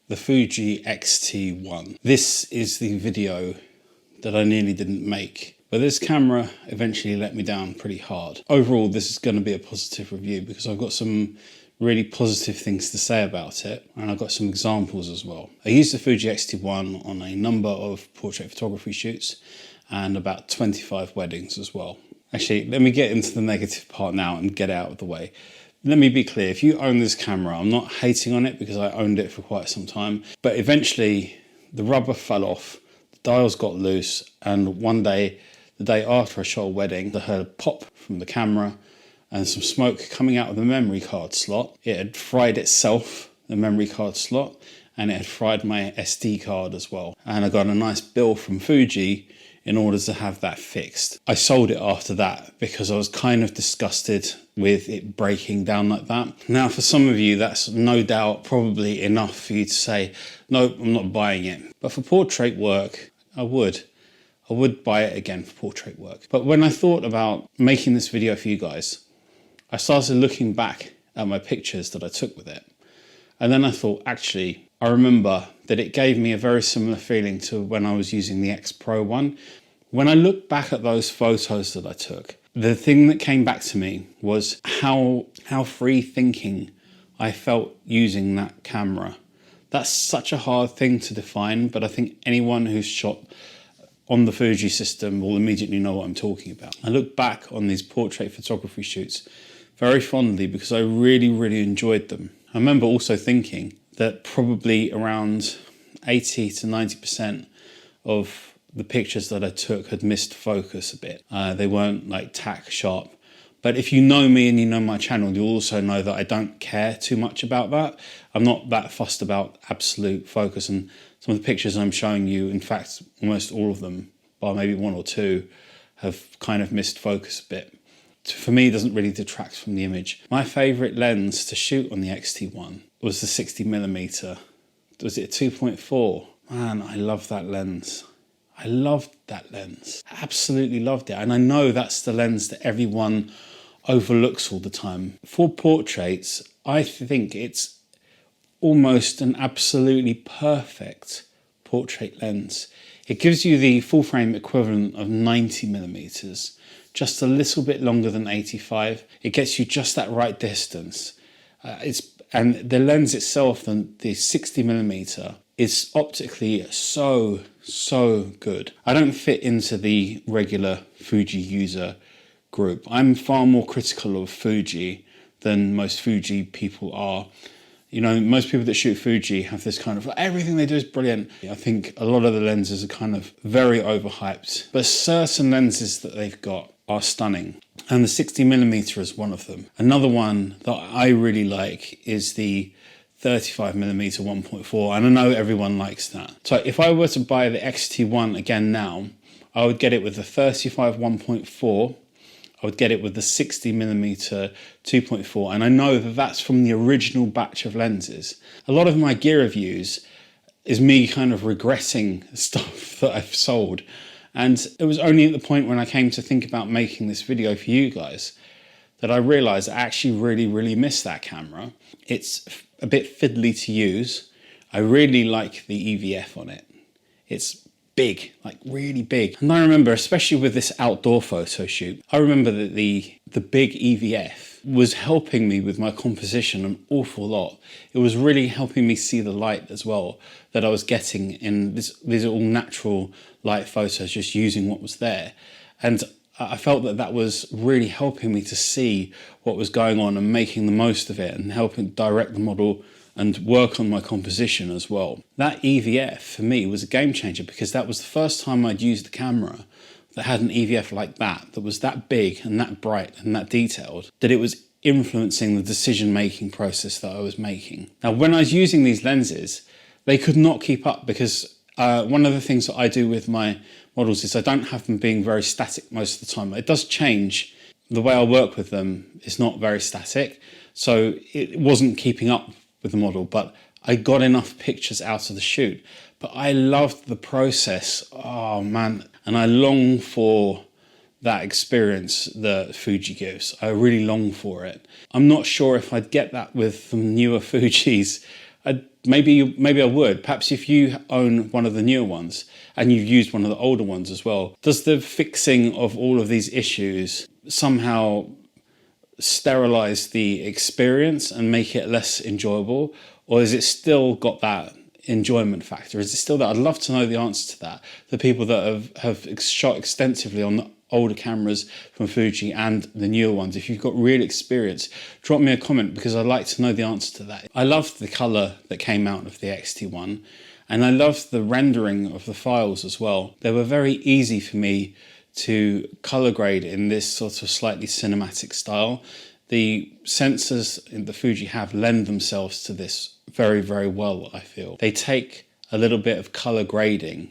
the Fuji X-T1. This is the video that I nearly didn't make, but this camera eventually let me down pretty hard. Overall, this is going to be a positive review because I've got some really positive things to say about it, and I've got some examples as well. I used the Fuji X-T1 on a number of portrait photography shoots and about 25 weddings as well. Actually, let me get into the negative part now and get it out of the way. Let me be clear, if you own this camera, I'm not hating on it because I owned it for quite some time, but eventually the rubber fell off, the dials got loose, and one day, the day after I shot a wedding, I heard a pop from the camera and some smoke coming out of the memory card slot. It had fried itself, the memory card slot, and it had fried my SD card as well. And I got a nice bill from Fuji in order to have that fixed. I sold it after that because I was kind of disgusted with it breaking down like that. Now, for some of you, that's no doubt probably enough for you to say, no, I'm not buying it. But for portrait work, I would buy it again for portrait work. But when I thought about making this video for you guys, I started looking back at my pictures that I took with it. And then I thought, actually, I remember that it gave me a very similar feeling to when I was using the X Pro one. When I look back at those photos that I took, the thing that came back to me was how free thinking I felt using that camera. That's such a hard thing to define, but I think anyone who's shot on the Fuji system will immediately know what I'm talking about. I look back on these portrait photography shoots very fondly because I really, really enjoyed them. I remember also thinking that probably around 80 to 90% of the pictures that I took had missed focus a bit. They weren't like tack sharp. But if you know me and you know my channel, you'll also know that I don't care too much about that. I'm not that fussed about absolute focus, and some of the pictures I'm showing you, in fact, almost all of them, bar maybe one or two, have kind of missed focus a bit. For me, it doesn't really detract from the image. My favourite lens to shoot on the X-T1 was the 60mm. Was it a 2.4? Man, I love that lens. I loved that lens. I absolutely loved it. And I know that's the lens that everyone overlooks all the time. For portraits, I think it's almost an absolutely perfect portrait lens. It gives you the full frame equivalent of 90mm, just a little bit longer than 85. It gets you just that right distance. And the lens itself, the 60mm, is optically so good. I don't fit into the regular Fuji user group. I'm far more critical of Fuji than most Fuji people are. You know, most people that shoot Fuji have this kind of, like, everything they do is brilliant. I think a lot of the lenses are kind of very overhyped, but certain lenses that they've got are stunning. And the 60mm is one of them. Another one that I really like is the 35mm 1.4, and I know everyone likes that. So if I were to buy the X-T1 again now, I would get it with the 35 1.4, I would get it with the 60mm 2.4, and I know that that's from the original batch of lenses. A lot of my gear reviews is me kind of regretting stuff that I've sold, and it was only at the point when I came to think about making this video for you guys that I realised I actually really miss that camera. It's a bit fiddly to use. I really like the EVF on it. It's big, like really big. And I remember, especially with this outdoor photo shoot, I remember that the big EVF was helping me with my composition an awful lot. It was really helping me see the light as well that I was getting in these all natural light photos, just using what was there. And I felt that that was really helping me to see what was going on and making the most of it and helping direct the model and work on my composition as well. That EVF for me was a game changer because that was the first time I'd used a camera that had an EVF like that was that big and that bright and that detailed, that it was influencing the decision-making process that I was making. Now, when I was using these lenses, they could not keep up because one of the things that I do with my models is I don't have them being very static most of the time. It does change. The way I work with them is not very static, so it wasn't keeping up with the model, but I got enough pictures out of the shoot. But I loved the process, oh man, and I long for that experience that Fuji gives. I really long for it. I'm not sure if I'd get that with the newer Fujis. Maybe I would. Perhaps if you own one of the newer ones and you've used one of the older ones as well, does the fixing of all of these issues somehow sterilize the experience and make it less enjoyable? Or has it still got that enjoyment factor? Is it still that? I'd love to know the answer to that. The people that have shot extensively on the older cameras from Fuji and the newer ones, if you've got real experience, drop me a comment, because I'd like to know the answer to that. I loved the color that came out of the X-T1, and I loved the rendering of the files as well. They were very easy for me to color grade in this sort of slightly cinematic style. The sensors the Fuji have lend themselves to this very, very well, I feel. They take a little bit of color grading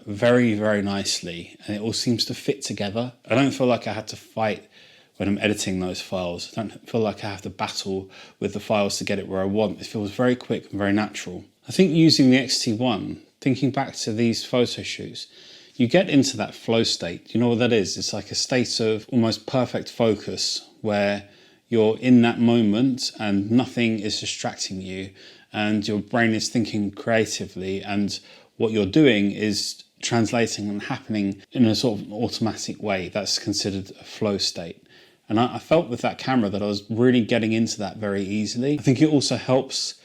very, very nicely, and it all seems to fit together. I don't feel like I had to fight when I'm editing those files. I don't feel like I have to battle with the files to get it where I want. It feels very quick and very natural. I think using the X-T1, thinking back to these photo shoots, you get into that flow state. You know what that is? It's like a state of almost perfect focus where you're in that moment and nothing is distracting you, and your brain is thinking creatively, and what you're doing is translating and happening in a sort of automatic way. That's considered a flow state. And I felt with that camera that I was really getting into that very easily. I think it also helps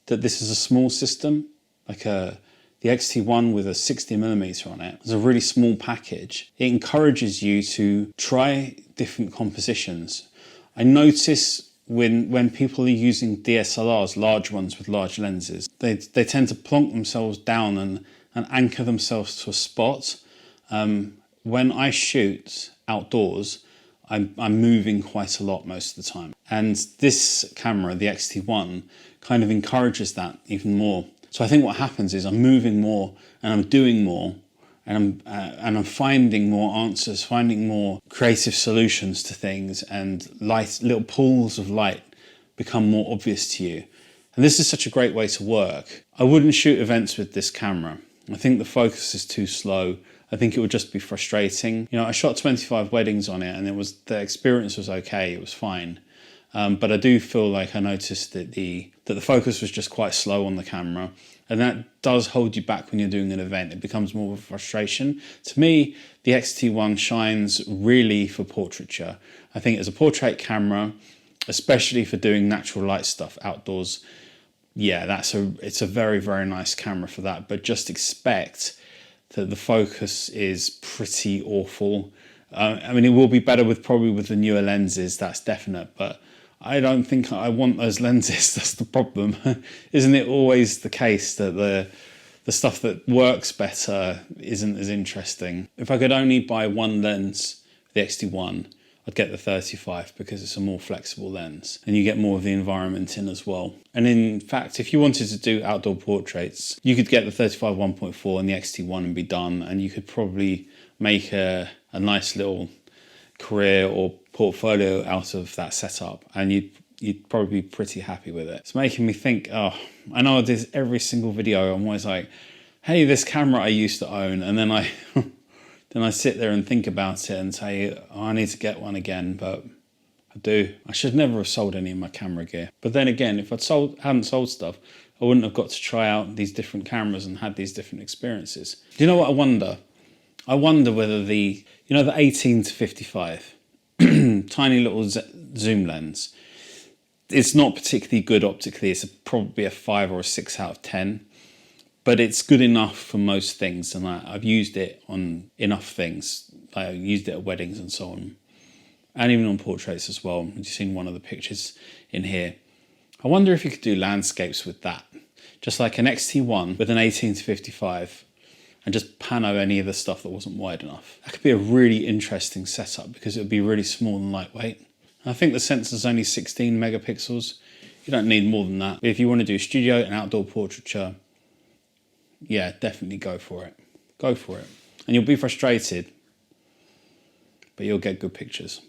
that this is a small system, like the X-T1 with a 60mm on it. It's a really small package. It encourages you to try different compositions. I notice when people are using DSLRs, large ones with large lenses, they tend to plonk themselves down and anchor themselves to a spot. When I shoot outdoors, I'm moving quite a lot most of the time. And this camera, the X-T1, kind of encourages that even more. So I think what happens is I'm moving more and I'm doing more, and I'm finding more answers, finding more creative solutions to things, and little pools of light become more obvious to you. And this is such a great way to work. I wouldn't shoot events with this camera. I think the focus is too slow. I think it would just be frustrating. You know, I shot 25 weddings on it, and the experience was okay, it was fine. But I do feel like I noticed that the focus was just quite slow on the camera, and that does hold you back when you're doing an event. It becomes more of a frustration. To me, the X-T1 shines really for portraiture. I think as a portrait camera, especially for doing natural light stuff outdoors, yeah, it's a very, very nice camera for that. But just expect that the focus is pretty awful. I mean, it will be better probably with the newer lenses, that's definite, but I don't think I want those lenses. That's the problem. Isn't it always the case that the stuff that works better isn't as interesting? If I could only buy one lens, the X-T1, I'd get the 35 because it's a more flexible lens and you get more of the environment in as well. And in fact, if you wanted to do outdoor portraits, you could get the 35 1.4 and the X-T1 and be done, and you could probably make a nice little career or portfolio out of that setup, and you'd probably be pretty happy with it. It's making me think, oh, I know I do every single video, I'm always like, hey, this camera I used to own, and then I then I sit there and think about it and say, oh, I need to get one again, but I do. I should never have sold any of my camera gear. But then again, if hadn't sold stuff, I wouldn't have got to try out these different cameras and had these different experiences. Do you know what I wonder? I wonder whether the 18 to 55, tiny little zoom lens, it's not particularly good optically. It's probably a 5 or a 6 out of 10, but it's good enough for most things. And I've used it on enough things. I used it at weddings and so on, and even on portraits as well. You've seen one of the pictures in here. I wonder if you could do landscapes with that, just like an X-T1 with an 18 to 55. And just pano any of the stuff that wasn't wide enough. That could be a really interesting setup because it would be really small and lightweight. I think the sensor's only 16 megapixels. You don't need more than that. But if you want to do studio and outdoor portraiture, yeah, definitely go for it. Go for it. And you'll be frustrated, but you'll get good pictures.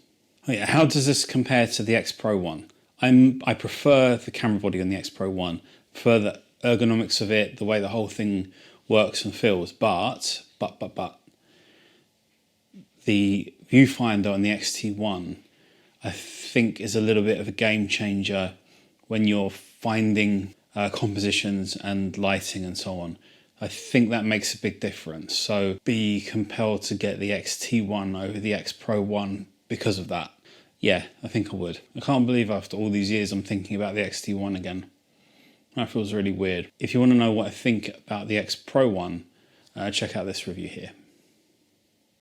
Oh yeah, how does this compare to the X Pro 1? I prefer the camera body on the X Pro 1. I prefer the ergonomics of it, the way the whole thing works and feels, but the viewfinder on the X-T1 I think is a little bit of a game changer when you're finding compositions and lighting and so on. I think that makes a big difference. So be compelled to get the X-T1 over the X Pro 1 because of that. Yeah, I think I would. I can't believe after all these years I'm thinking about the X-T1 again. That feels really weird. If you want to know what I think about the X Pro 1, check out this review here.